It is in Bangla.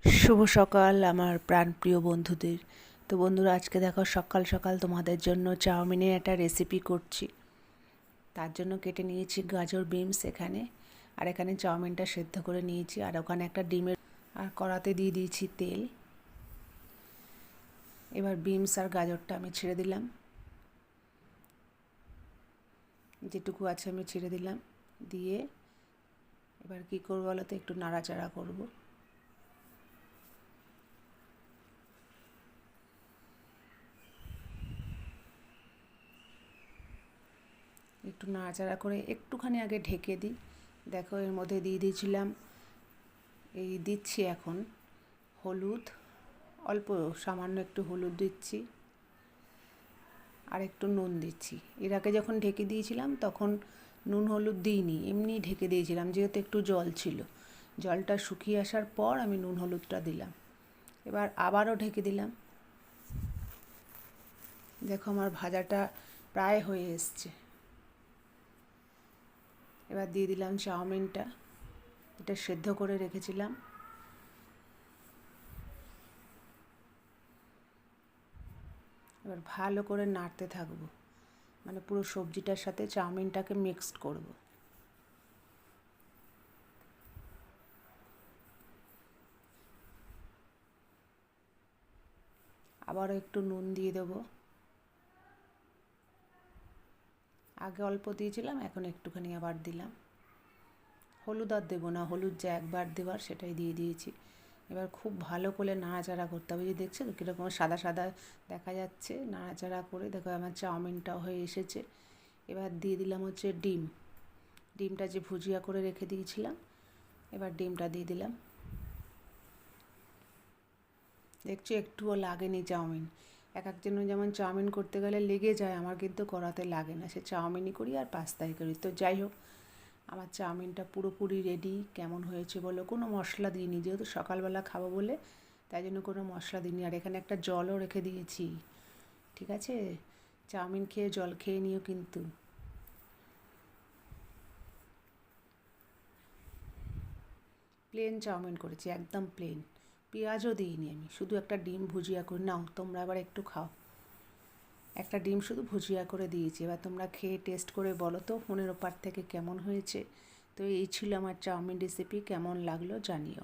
শুভ সকাল আমার প্রাণপ্রিয় বন্ধুদের। তো বন্ধুরা, আজকে দেখো সকাল সকাল তোমাদের জন্য চাউমিনের একটা রেসিপি করছি। তার জন্য কেটে নিয়েছি গাজর বিনস এখানে, আর এখানে চাউমিনটা সেদ্ধ করে নিয়েছি, আর ওখানে একটা ডিমের আর কড়াতে দিয়ে দিয়েছি তেল। এবার বিনস আর গাজরটা আমি ছেড়ে দিলাম, যেটুকু আছে আমি ছেড়ে দিলাম। দিয়ে এবার কী করবো বলো তো, একটু নাড়াচাড়া করবো। একটু নাড়াচাড়া করে একটুখানি আগে ঢেকে দিই। দেখো এর মধ্যে দিয়ে দিয়েছিলাম, দিচ্ছি এখন হলুদ, অল্প সামান্য একটু হলুদ দিচ্ছি, আর একটু নুন দিচ্ছি। এর আগে যখন ঢেকে দিয়েছিলাম তখন নুন হলুদ দিইনি, এমনি ঢেকে দিয়েছিলাম, যেহেতু একটু জল ছিল। জলটা শুকিয়ে আসার পর আমি নুন হলুদটা দিলাম। এবার আবারও ঢেকে দিলাম। দেখো আমার ভাজাটা প্রায় হয়ে এসছে। এবার দিয়ে দিলাম চাউমিনটা, এটা সেদ্ধ করে রেখেছিলাম। এবার ভালো করে নাড়তে থাকবো, মানে পুরো সবজিটার সাথে চাউমিনটাকে মিক্সড করব। আবারও একটু নুন দিয়ে দেবো। আগে অল্প দিয়েছিলাম, এখন একটুখানি আবার দিলাম। হলুদ আর দেবো না, হলুদ যা একবার দেওয়ার সেটাই দিয়ে দিয়েছি। এবার খুব ভালো করে নাড়াচাড়া করতে হবে। যে দেখছো তো কীরকম সাদা সাদা দেখা যাচ্ছে, নাড়াচাড়া করে দেখো আমার চাউমিনটাও হয়ে এসেছে। এবার দিয়ে দিলাম হচ্ছে ডিমটা যে ভুজিয়া করে রেখে দিয়েছিলাম, এবার ডিমটা দিয়ে দিলাম। দেখছো একটুও লাগেনি চাউমিন। এক একজনের যেমন চাউমিন করতে গেলে লেগে যায়, আমার কিন্তু করাতে লাগে না। সে চাউমিনই করি আর পাস্তাই করি। তো যাই হোক, আমার চাউমিনটা পুরোপুরি রেডি। কেমন হয়েছে বলো? কোনো মশলা দিইনি, যেহেতু সকালবেলা খাবো বলে, তাই জন্য কোনো মশলা দিইনি। আর এখানে একটা জলও রেখে দিয়েছি, ঠিক আছে? চাউমিন খেয়ে জল খেয়ে নিও কিন্তু। প্লেন চাউমিন করেছি, একদম প্লেন। পেঁয়াজও দিইনি আমি, শুধু একটা ডিম ভুজিয়া করে। নাও তোমরা আবার একটু খাও। একটা ডিম শুধু ভুজিয়া করে দিয়েছি। এবার তোমরা খেয়ে টেস্ট করে বলো তো ফোনের ওপার থেকে কেমন হয়েছে। তো এই ছিল আমার চাউমিন রেসিপি, কেমন লাগলো জানিও।